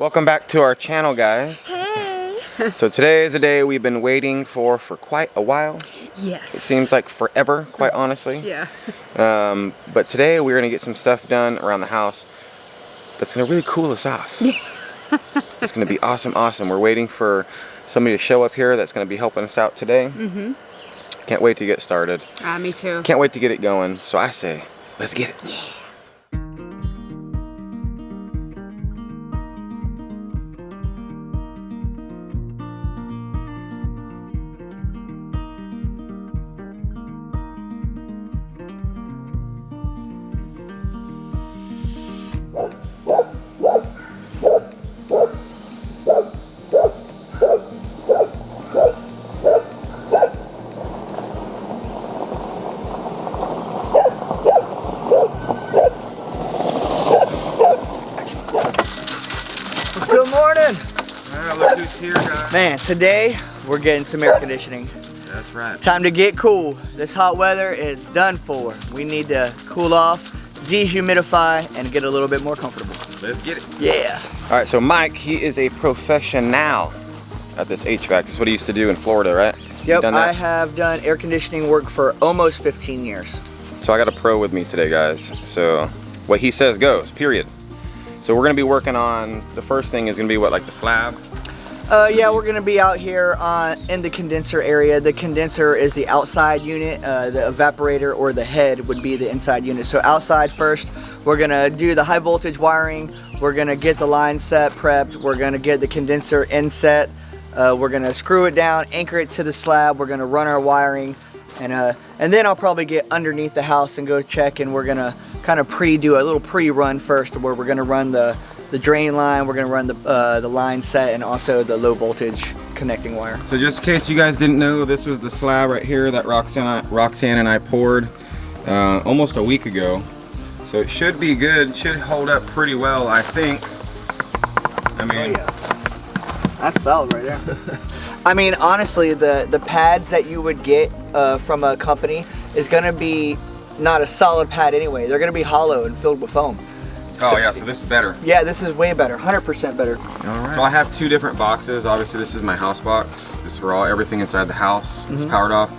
Welcome back to our channel, guys. Hey! So today is a day we've been waiting for quite a while. Yes. It seems like forever, quite honestly. Yeah. But today we're gonna get some stuff done around the house that's gonna really cool us off. Yeah. It's gonna be awesome. We're waiting for somebody to show up here that's gonna be helping us out today. Mm-hmm. Can't wait to get started. Me too. Can't wait to get it going. So I say, let's get it. Yeah. Good morning! Look who's here, guys. Man, today we're getting some air conditioning. That's right. Time to get cool. This hot weather is done for. We need to cool off, dehumidify, and get a little bit more comfortable. Let's get it. Yeah. All right, so Mike, he is a professional at this HVAC. That's what he used to do in Florida, right? Yep, I have done air conditioning work for almost 15 years. So I got a pro with me today, guys. So what he says goes, period. So we're gonna be working on, the first thing is gonna be what, like the slab? Yeah, we're gonna be out here in the condenser area. The condenser is the outside unit. The evaporator or the head would be the inside unit. So outside first, we're gonna do the high voltage wiring. We're gonna get the line set prepped. We're gonna get the condenser inset. We're gonna screw it down, anchor it to the slab. We're gonna run our wiring, and then I'll probably get underneath the house and go check. And we're gonna kind of do a little pre-run first, where we're gonna run the drain line. We're gonna run the line set and also the low voltage connecting wire. So just in case you guys didn't know, this was the slab right here that Roxanne and I poured almost a week ago. So it should be good. Should hold up pretty well, I think. I mean, oh, yeah. That's solid right there. I mean, honestly, the pads that you would get from a company is gonna be not a solid pad anyway. They're gonna be hollow and filled with foam. oh So, yeah, so this is better. yeah, this is way better, 100% better. All right. So I have two different boxes. Obviously, this is my house box. This is for everything inside the house. It's powered off.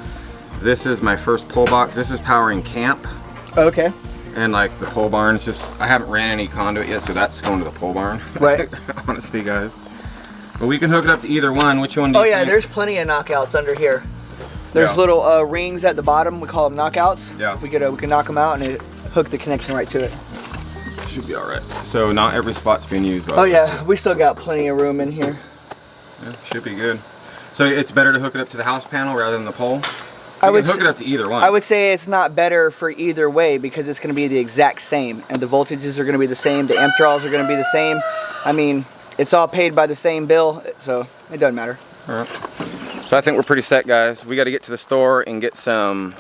This is my first pole box. This is powering camp. Okay. And like the pole barn, I haven't ran any conduit yet, so that's going to the pole barn. Right. Honestly, guys. But we can hook it up to either one. Which one do you Oh yeah, think? there's plenty of knockouts under here. There's Yeah. little rings at the bottom. We call them knockouts. Yeah. We can knock them out and hook the connection right to it. Should be all right. So not every spot's being used. Oh yeah, we still got plenty of room in here. Yeah, should be good. So it's better to hook it up to the house panel rather than the pole? I You would can hook it up to either one. I would say it's not better for either way because it's going to be the exact same, and the voltages are going to be the same. The amp draws are going to be the same. I mean, it's all paid by the same bill, so it doesn't matter. All right. So I think we're pretty set, guys. We got to get to the store and get some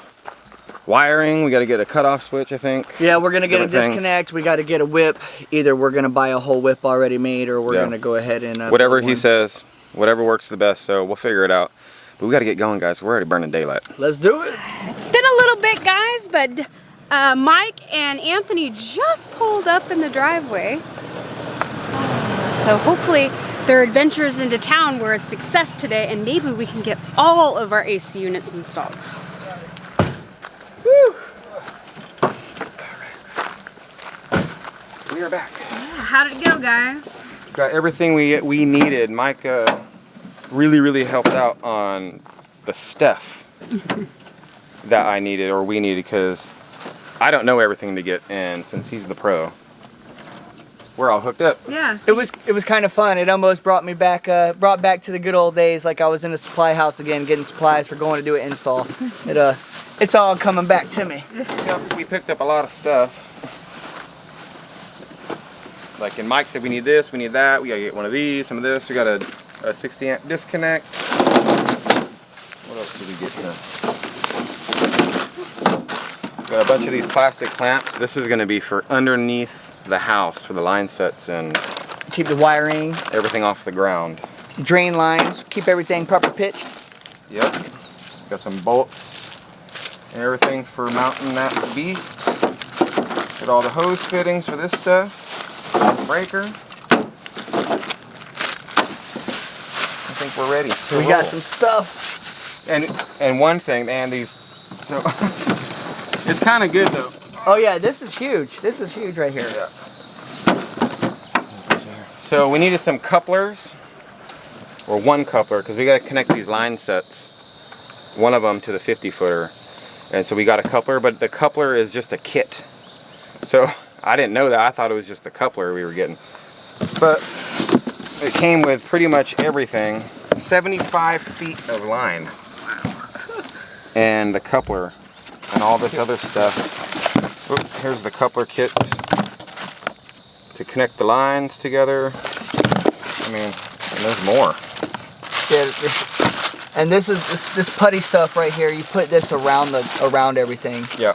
wiring. We got to get a cutoff switch, I think. Yeah, we're going to get a Different disconnect. We got to get a whip. Either we're going to buy a whole whip already made, or we're going to go ahead and whatever build he one. says, whatever works the best. So we'll figure it out. But we got to get going, guys. We're already burning daylight. Let's do it. It's been a little bit, guys, but Mike and Anthony just pulled up in the driveway. So hopefully their adventures into town were a success today, and maybe we can get all of our AC units installed. Woo. We are back. Yeah, how did it go, guys? Got everything we needed. Mike really helped out on the stuff that I needed or we needed, because I don't know everything to get, and since he's the pro, we're all hooked up. Yeah. It was kind of fun. It almost brought back to the good old days, like I was in a supply house again, getting supplies for going to do an install. It's all coming back to me. Yep, we picked up a lot of stuff. Like, and Mike said we need this, we need that, we gotta get one of these, some of this. We got a 60 amp disconnect. What else did we get here? Got a bunch of these plastic clamps. This is gonna be for underneath the house for the line sets and Keep the wiring, everything off the ground. drain lines, keep everything proper pitched. Yep. Got some bolts and everything for mounting that beast. Got all the hose fittings for this stuff. Breaker. think we're ready to We roll. got some stuff. And one thing, man, these, so it's kind of good though. Oh yeah, this is huge. This is huge right here. Yeah. So we needed some couplers, or one coupler, because we got to connect these line sets, one of them to the 50-footer. And so we got a coupler, but the coupler is just a kit. So I didn't know that. I thought it was just the coupler we were getting. But it came with pretty much everything. 75 feet of line. And the coupler and all this other stuff. Oop, here's the coupler kits to connect the lines together. I mean, and there's more. Yeah, and this is this putty stuff right here. You put this around everything. Yeah,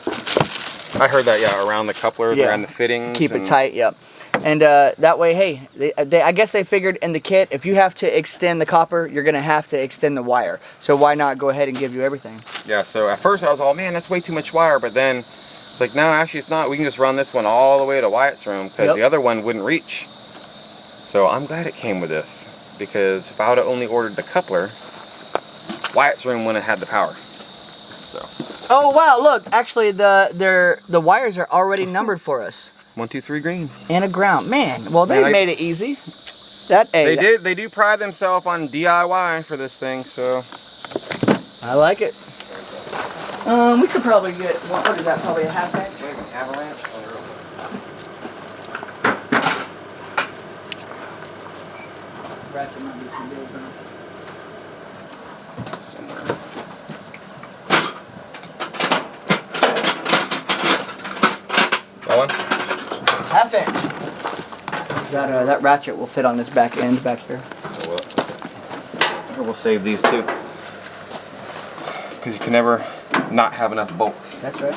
I heard that. Yeah, around the couplers, Yeah. around the fittings. Keep it tight. Yep. And that way, hey, I guess they figured in the kit, if you have to extend the copper, you're gonna have to extend the wire. So why not go ahead and give you everything? Yeah. So at first I was all, man, that's way too much wire. But then it's like, no, actually it's not. We can just run this one all the way to Wyatt's room because Yep. the other one wouldn't reach. So I'm glad it came with this, because if I would have only ordered the coupler, Wyatt's room wouldn't have had the power. So. Oh wow! Look, actually the wires are already numbered for us. 1, 2, 3 green. And a ground. Man, well they Man, made it easy. That hey, They do pride themselves on DIY for this thing, so. I like it. We could probably get what is that? Probably a half inch. Like an avalanche. Ratchet might be too big, huh? That one? Half inch. That ratchet will fit on this back end back here. Oh, well. Or we'll save these too. Because you can never not have enough bolts. That's right.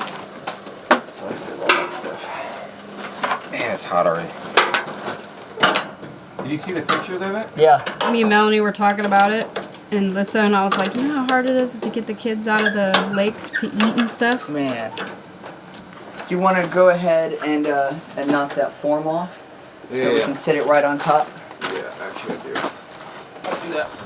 So let's save all that stuff. Man, it's hot already. Did you see the pictures of it? Yeah. Me and Melanie were talking about it, and Lissa and I was like, you know how hard it is to get the kids out of the lake to eat and stuff? Man. Do you want to go ahead and knock that form off? Yeah. So we can sit it right on top? Yeah, actually I do. I'll do that first.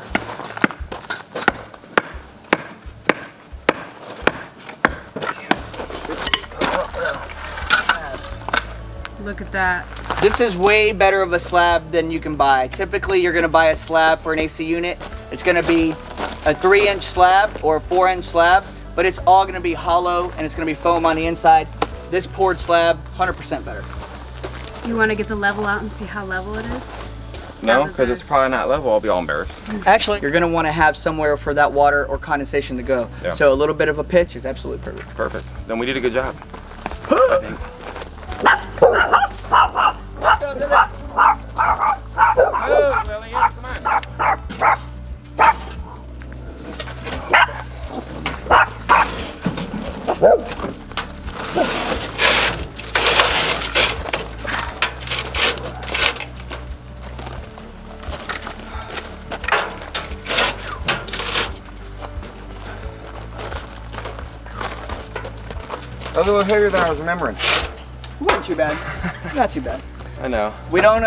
Look at that. This is way better of a slab than you can buy. Typically, you're going to buy a slab for an AC unit. It's going to be a 3-inch slab or a 4-inch slab, but it's all going to be hollow and it's going to be foam on the inside. This poured slab, 100% better. You want to get the level out and see how level it is? No, because it's probably not level. I'll be all embarrassed. Actually, you're going to want to have somewhere for that water or condensation to go. Yeah. So a little bit of a pitch is absolutely perfect. Perfect. Then we did a good job. I think. Move, Lillian, come on. A little heavier than I was remembering. Not too bad. Not too bad. I know. We don't,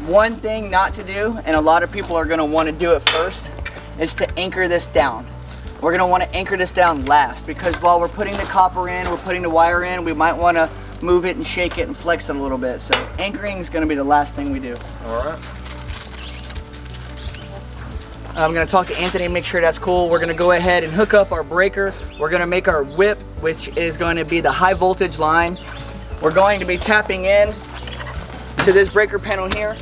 one thing not to do, and a lot of people are gonna wanna do it first, is to anchor this down. We're gonna wanna anchor this down last, because while we're putting the copper in, we're putting the wire in, we might wanna move it and shake it and flex it a little bit. So anchoring is gonna be the last thing we do. All right. I'm gonna talk to Anthony and make sure that's cool. We're gonna go ahead and hook up our breaker. We're gonna make our whip, which is going to be the high voltage line. We're going to be tapping in to this breaker panel here.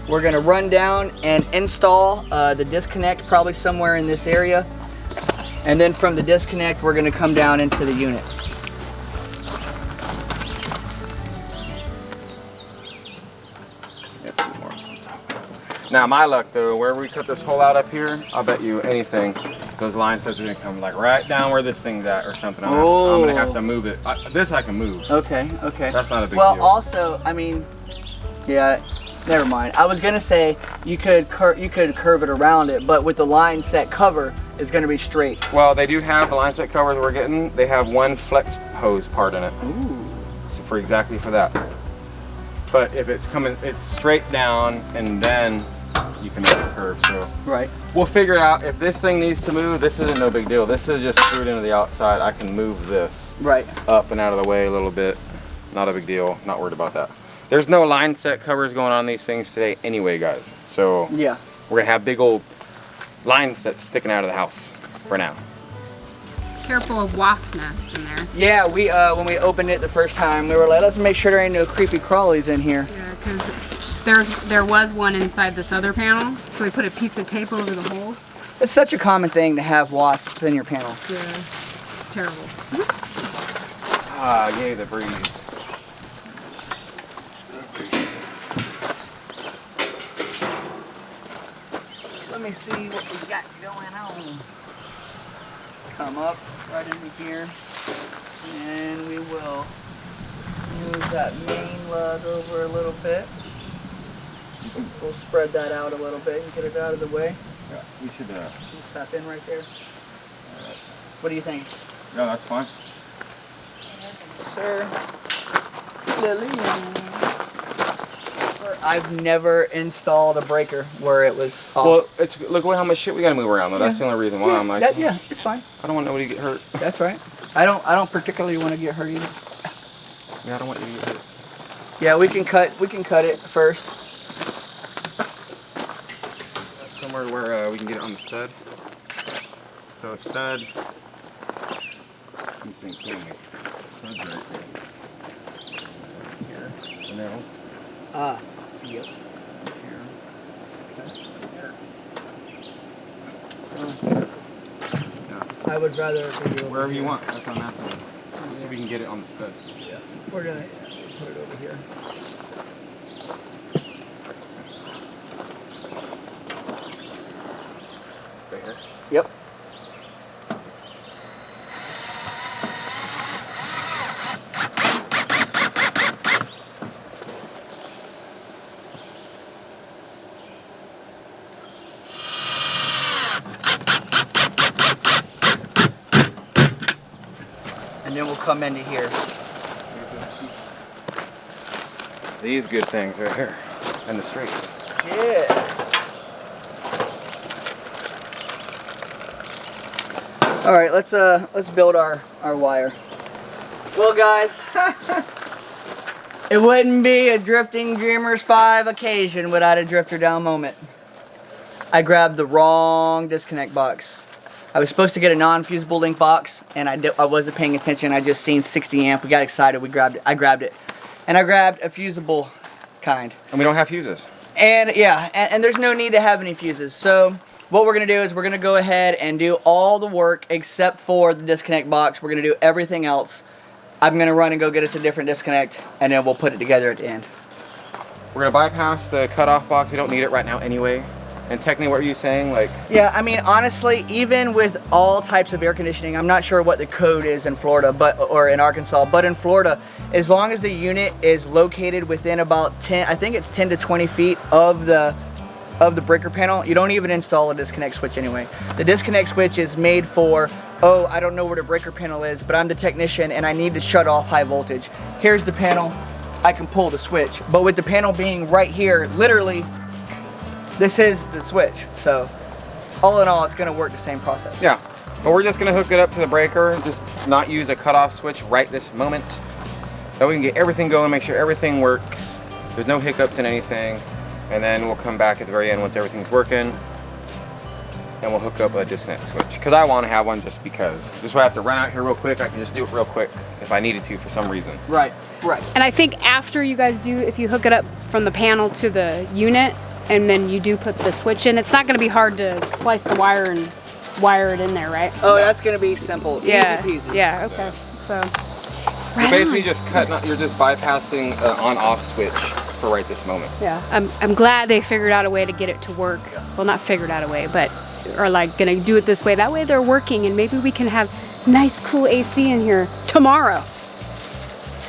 We're gonna run down and install the disconnect probably somewhere in this area. And then from the disconnect, we're gonna come down into the unit. Yep, two more. Now my luck though, wherever we cut this hole out up here, I'll bet you anything, those line sets are gonna come like right down where this thing's at or something. I'm gonna have to move it. This I can move. Okay, okay. That's not a big well, deal. also, I mean, yeah, never mind. I was gonna say you could curve it around it, but with the line set cover, it's gonna be straight. Well, they do have the line set covers we're getting. They have one flex hose part in it. Ooh. So for exactly for that. But if it's coming, it's straight down and then you can make a curve. So Right. we'll figure it out. If this thing needs to move, this isn't no big deal. This is just screwed into the outside. I can move this Right. up and out of the way a little bit. Not a big deal. Not worried about that. There's no line set covers going on these things today anyway, guys. So Yeah. we're gonna have big old line sets sticking out of the house for now. Careful of wasp nest in there. Yeah, we when we opened it the first time, we were like, let's make sure there ain't no creepy crawlies in here. Yeah, because there was one inside this other panel, so we put a piece of tape over the hole. It's such a common thing to have wasps in your panel. Yeah, it's terrible. Ah, yay, the breeze. Let me see what we got going on. Come up right into here, and we will move that main lug over a little bit. We'll spread that out a little bit and get it out of the way. Yeah, we should, Just tap in right there. What do you think? yeah, that's fine. Sir, Lily. I've never installed a breaker where it was off. Well, it's look how much shit we gotta move around though. That's the only reason why I'm like, yeah, it's fine. I don't want nobody to get hurt. That's right. I don't particularly want to get hurt either. Yeah, I don't want you to get hurt. Yeah, we can cut it first. Somewhere where we can get it on the stud. So stud. You think can we? Stud's right there. Here. The nail. Yep. Yeah. I would rather it be over Wherever you here. want. That's on that side. See if we can get it on the stud. Yeah. We're gonna put it over here. Right here. Yep. And then we'll come into here. These good things right here. And the straights. Yes. All right, let's build our wire. Well, guys, it wouldn't be a Drifting Dreamers 5 occasion without a drifter down moment. I grabbed the wrong disconnect box. I was supposed to get a non-fusible link box, and I wasn't paying attention. I just seen 60 amp. We got excited. I grabbed it, and I grabbed a fusible kind. And we don't have fuses. And yeah, and there's no need to have any fuses. So what we're gonna do is we're gonna go ahead and do all the work except for the disconnect box. We're gonna do everything else. I'm gonna run and go get us a different disconnect, and then we'll put it together at the end. We're gonna bypass the cutoff box. We don't need it right now anyway. And technically, what were you saying? Like, Yeah, I mean, honestly, even with all types of air conditioning, I'm not sure what the code is in Florida, or in Arkansas, but in Florida, as long as the unit is located within about 10, I think it's 10 to 20 feet of the breaker panel, you don't even install a disconnect switch anyway. The disconnect switch is made for, oh, I don't know where the breaker panel is, but I'm the technician and I need to shut off high voltage. Here's the panel, I can pull the switch. But with the panel being right here, literally, this is the switch. So all in all, it's gonna work the same process. yeah. But we're just gonna hook it up to the breaker, just not use a cutoff switch right this moment. So we can get everything going, make sure everything works. There's no hiccups in anything. And then we'll come back at the very end once everything's working. And we'll hook up a disconnect switch. Because I want to have one just because. Just so I have to run out here real quick, I can just do it real quick if I needed to for some reason. Right, right. And I think after you guys do, if you hook it up from the panel to the unit, and then you do put the switch in, it's not going to be hard to splice the wire and wire it in there, right? Oh, that's gonna be simple, Yeah. easy peasy. Yeah. Okay. So. You're Right basically on. just cutting, you're just bypassing an on-off switch for right this moment. Yeah. I'm glad they figured out a way to get it to work. Well, not figured out a way, but are like gonna do it this way. That way they're working, and maybe we can have nice, cool AC in here tomorrow.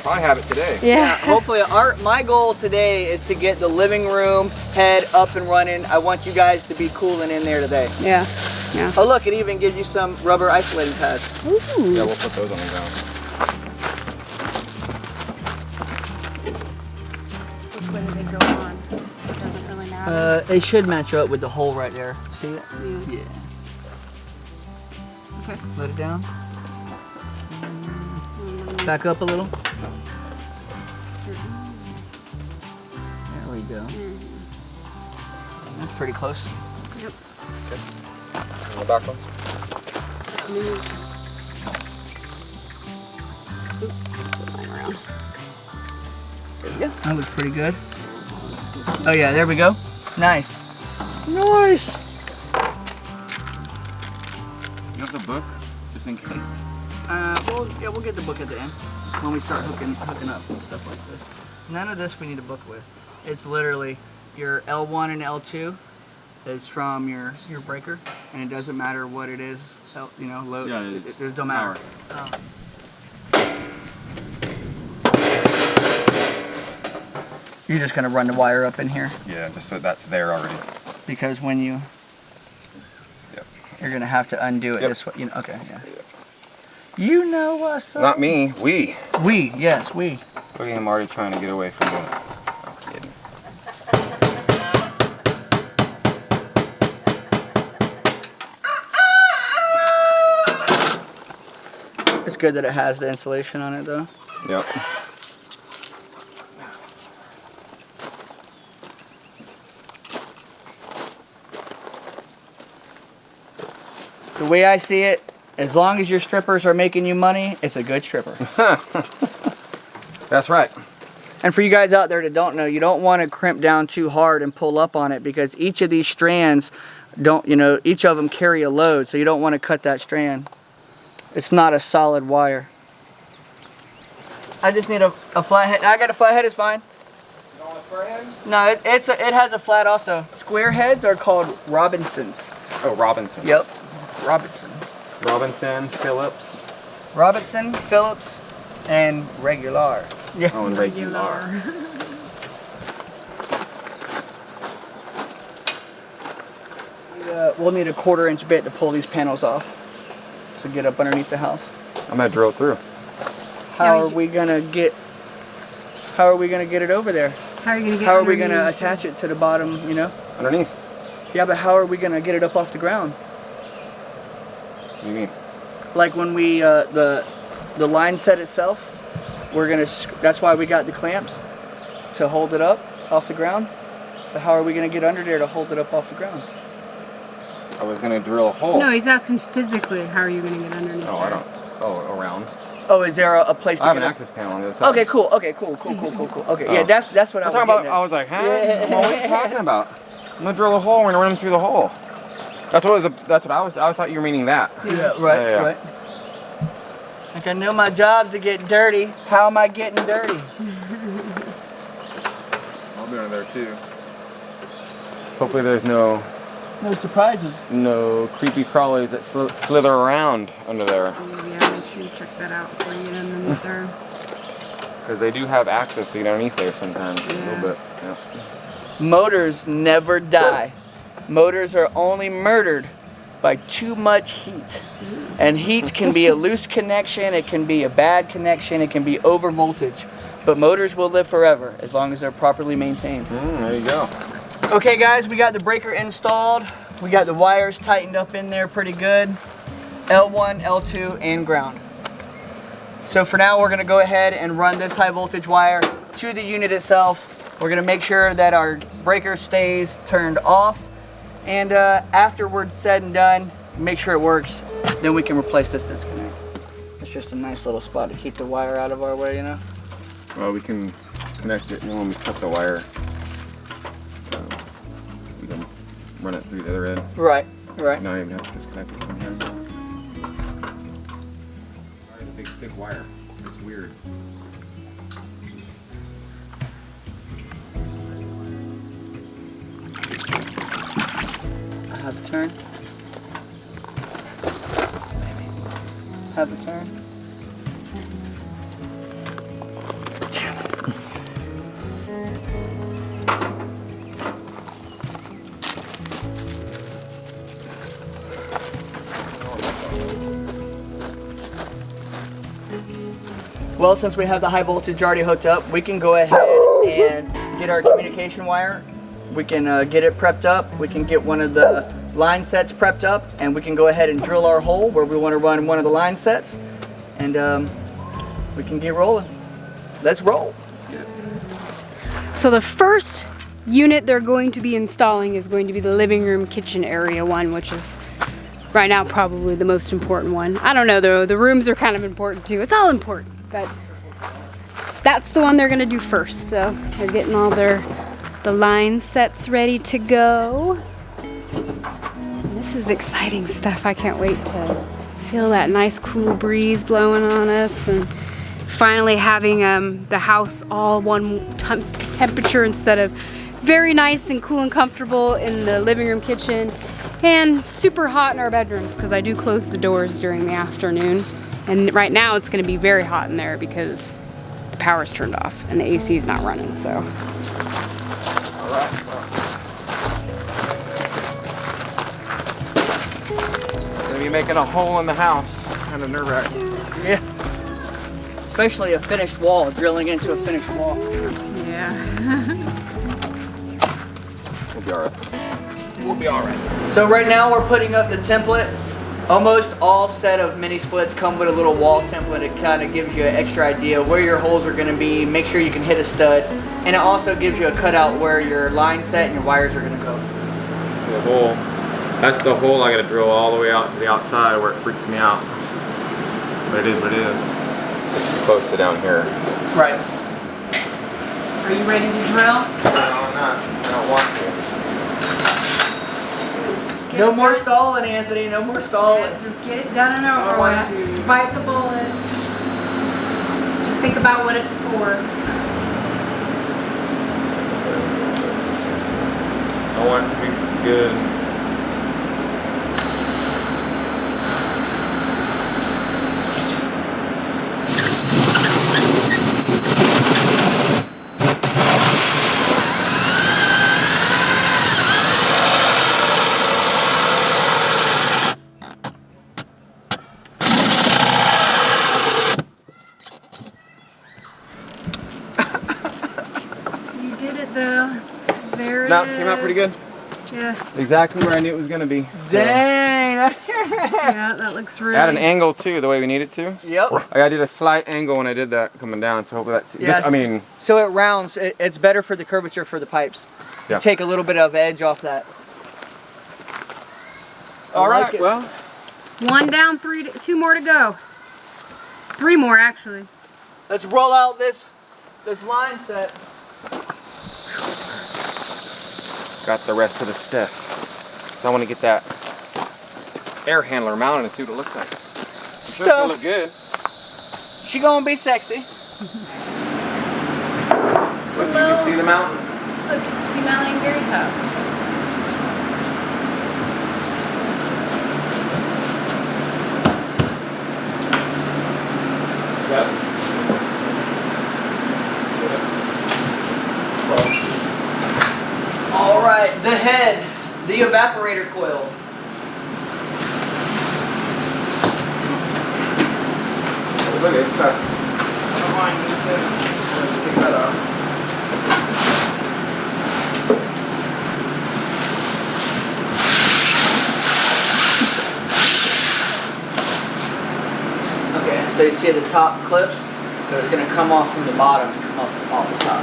Probably have it today. Yeah. Hopefully, my goal today is to get the living room head up and running. I want you guys to be cooling in there today. Yeah. Yeah. Oh look, it even gives you some rubber isolating pads. Ooh. Yeah, we'll put those on the ground. Which way do they go on? It doesn't really matter. it? It should match up with the hole right there. See it? Yeah. Okay. Let it down. Back up a little. There we go. That's pretty close. Yep. Okay. And the back ones? Around. There we go. That looks pretty good. Oh yeah, there we go. Nice. Nice. You have the book, just in case. We'll get the book at the end when we start hooking up and stuff like this. None of this we need a book with. It's literally your L1 and L2 is from your breaker, and it doesn't matter what it is. You know, load. Yeah, it don't matter. You're just gonna run the wire up in here Yeah, just so that's there already. because when you Yep. you're gonna have to undo it Yep. this way. You know, okay, yeah. You know what's up. Not me, we. Yes, we. Look at him already trying to get away from doing it. I'm kidding. It's good that it has the insulation on it though. Yep. The way I see it, as long as your strippers are making you money, it's a good stripper. That's right. And for you guys out there that don't know, you don't want to crimp down too hard and pull up on it because each of these strands don't, you know, each of them carry a load, so you don't want to cut that strand. It's not a solid wire. I just need a flat head. I got a flat head, it's fine. You don't want a square head? No, it has a flat also. Square heads are called Robinsons. Oh, Robinson. Yep, Robinson. Robinson, Phillips. Robinson, Phillips, and regular. Yeah. Oh, and regular. We'll need a 1/4-inch bit to pull these panels off to get up underneath the house. I'm gonna drill it through. How are we gonna get it over there? How are you gonna get? How are we gonna attach it to the bottom? You know? Underneath. Yeah, but how are we gonna get it up off the ground? What do you mean? Like when we the line set itself, we're gonna. That's why we got the clamps to hold it up off the ground. But how are we gonna get under there to hold it up off the ground? I was gonna drill a hole. No, he's asking physically. How are you gonna get underneath? Oh, I don't. Oh, around. Oh, is there a place to I have get an up? access panel on the other side. Okay, cool. Okay, cool. Okay, yeah, Oh. that's what I I'm was talking about. getting I at. was like, huh? Yeah. What are you talking about? I'm gonna drill a hole. We're gonna run them through the hole. That's what. That's what I was. I thought you were meaning that. Yeah, right, Yeah. right. Like I know my job to get dirty. How am I getting dirty? I'll be under there too. Hopefully, there's no surprises. creepy crawlies that slither around under there. Yeah, make sure you check that out before you get underneath there. Because they do have access to get underneath there sometimes. A Yeah. little bit. Yeah. Motors never die. Motors are only murdered by too much heat. And heat can be a loose connection, it can be a bad connection, it can be over voltage. But motors will live forever as long as they're properly maintained. There you go. Okay guys, we got the breaker installed. We got the wires tightened up in there pretty good. L1, L2, and ground. So for now, we're gonna go ahead and run this high voltage wire to the unit itself. We're gonna make sure that our breaker stays turned off. And after we're said and done, make sure it works, then we can replace this disconnect. It's just a nice little spot to keep the wire out of our way, you know? Well, we can connect it when we cut the wire. We can run it through the other end. Right, right. Not even have to disconnect it from here. It's a big thick wire. It's weird. Have the turn. Have the turn. Well, since we have the high voltage already hooked up, we can go ahead and get our communication wire we can get it prepped up. We can get one of the line sets prepped up, and we can go ahead and drill our hole where we want to run one of the line sets, and we can get rolling. Let's roll. So the first unit they're going to be installing is going to be the living room kitchen area one, which is right now probably the most important one. I don't know though, the rooms are kind of important too. It's all important, but that's the one they're gonna do first. So they're getting all the line sets ready to go. And this is exciting stuff. I can't wait to feel that nice cool breeze blowing on us and finally having the house all one temperature instead of very nice and cool and comfortable in the living room kitchen and super hot in our bedrooms, because I do close the doors during the afternoon. And right now it's going to be very hot in there because the power's turned off and the AC is not running. So. All right. Gonna be making a hole in the house. Kind of nerve-wracking. Yeah. Especially a finished wall, drilling into a finished wall. Yeah. We'll be all right. We'll be all right. So right now we're putting up the template. Almost all set of mini splits come with a little wall template. It kind of gives you an extra idea where your holes are going to be. Make sure you can hit a stud, and it also gives you a cutout where your line set and your wires are going to go. The hole. That's the hole I got to drill all the way out to the outside where it freaks me out. But it is what it is. It's close to down here. Right. Are you ready to drill? No, I'm not. I don't want to. No more stalling, Anthony. No more stalling. Yeah, just get it done and over want with. to. Bite the bullet. Just think about what it's for. I want it to be good. No, came out pretty good. Yeah. Exactly where I knew it was going to be. Dang. Yeah, that looks really. At an angle too, the way we need it to. Yep. I did a slight angle when I did that coming down, so hopefully that. Yeah, I mean. So it rounds. It's better for the curvature for the pipes. Yeah. You take a little bit of edge off that. All right. Like it. Well. One down, two more to go. Three more actually. Let's roll out this line set. Got the rest of the stuff. So I want to get that air handler mounted and see what it looks like. It's gonna look good. She gonna be sexy. Look, you can see the mountain. Look, you can see Melanie and Gary's house. Yep. All right, the head, the evaporator coil. Look, it's got. Come on, you said. Take that off. Okay, so you see the top clips? So it's gonna come off from the bottom and come off the top.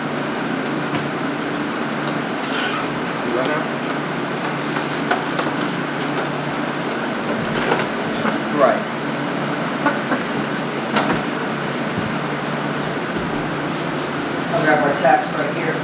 You run now? Right. I'll grab our tacks right here.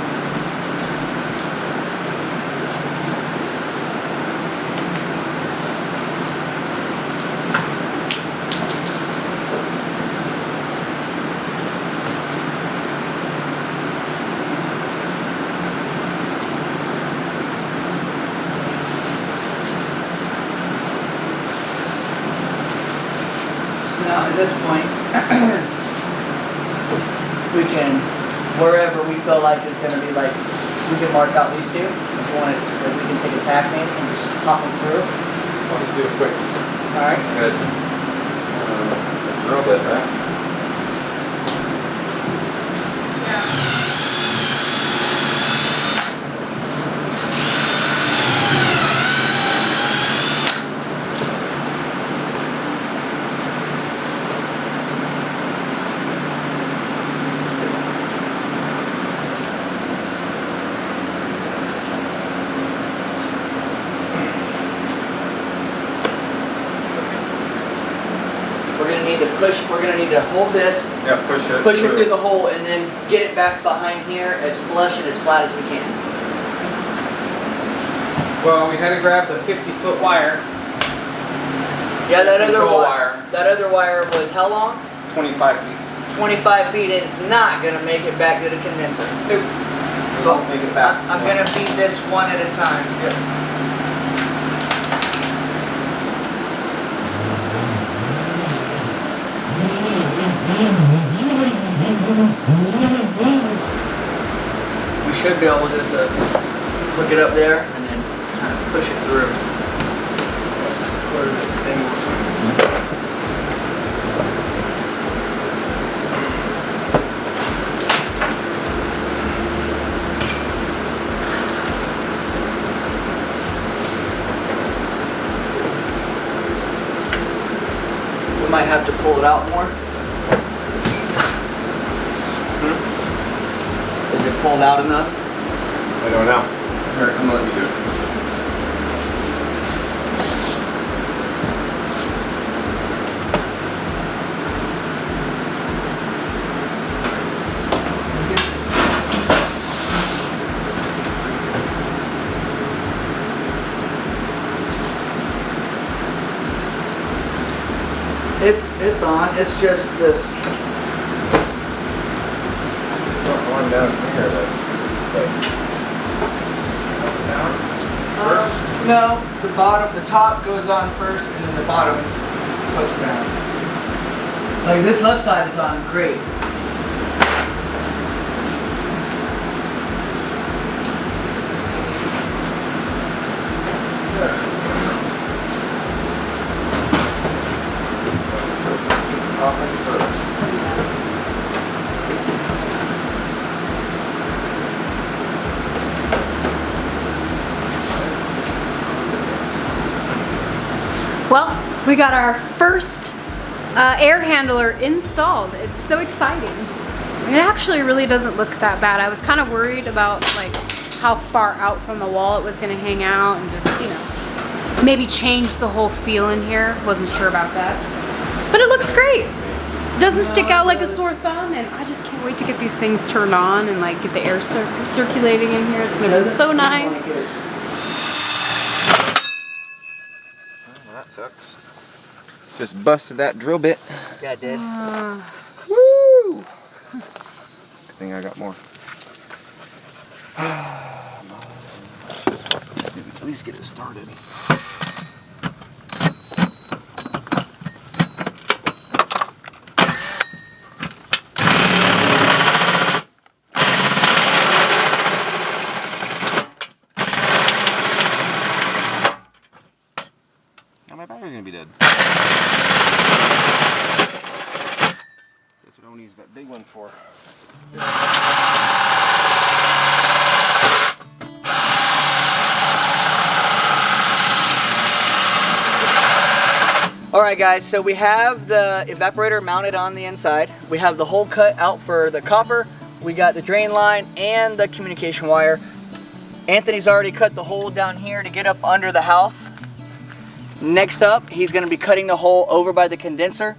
Now at this point, we can, wherever we feel like is going to be like, we can mark out these two. If we want it, we can take a tack maybe and just pop them through. I'll just do it quick. Alright. Good. Drill bit, right? need to push. We're gonna need to hold this. Yeah, push it. Push it through the hole, and then get it back behind here as flush and as flat as we can. Well, we had to grab the 50-foot wire. Yeah, that other Control wire. That other wire was how long? 25 feet. 25 feet. It's not gonna make it back to the condenser. Nope. So Won't make it back. I'm gonna feed this one at a time. Yep. We should be able just to hook it up there and then kind of push it through. We might have to pull it out more. Is it pulled out enough? I don't know. Here, I'm gonna let you do it. It's on. It's just this. Going down here, that's down first. No, the top goes on first, and then the bottom puts down. Like this left side is on great. Top and first. Well, we got our first air handler installed. It's so exciting. And it actually really doesn't look that bad. I was kind of worried about like how far out from the wall it was going to hang out and just, you know, maybe change the whole feel in here. Wasn't sure about that. But it looks great. Doesn't stick out like a sore thumb, and I just can't wait to get these things turned on and like get the air circulating in here. It's going to be so nice. Well, that sucks. Just busted that drill bit. Yeah, it did. Woo! Good thing I got more. At least get it started. Now my battery's gonna be dead. That's what I want to use that big one for. Alright guys, so we have the evaporator mounted on the inside. We have the hole cut out for the copper. We got the drain line and the communication wire. Anthony's already cut the hole down here to get up under the house. Next up, he's going to be cutting the hole over by the condenser.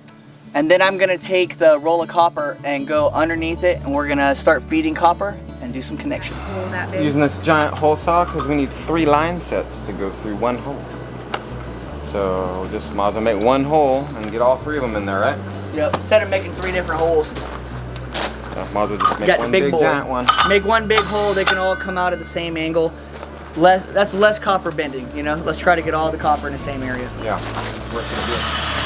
And then I'm going to take the roll of copper and go underneath it, and we're going to start feeding copper and do some connections. Using this giant hole saw because we need 3 line sets to go through one hole. So just might as well make one hole and get all 3 of them in there, right? Yep, instead of making 3 different holes. So might as well just make Got one the big big bowl. giant one. Make one big hole, they can all come out at the same angle. That's less copper bending, you know? Let's try to get all the copper in the same area. Yeah, worth it.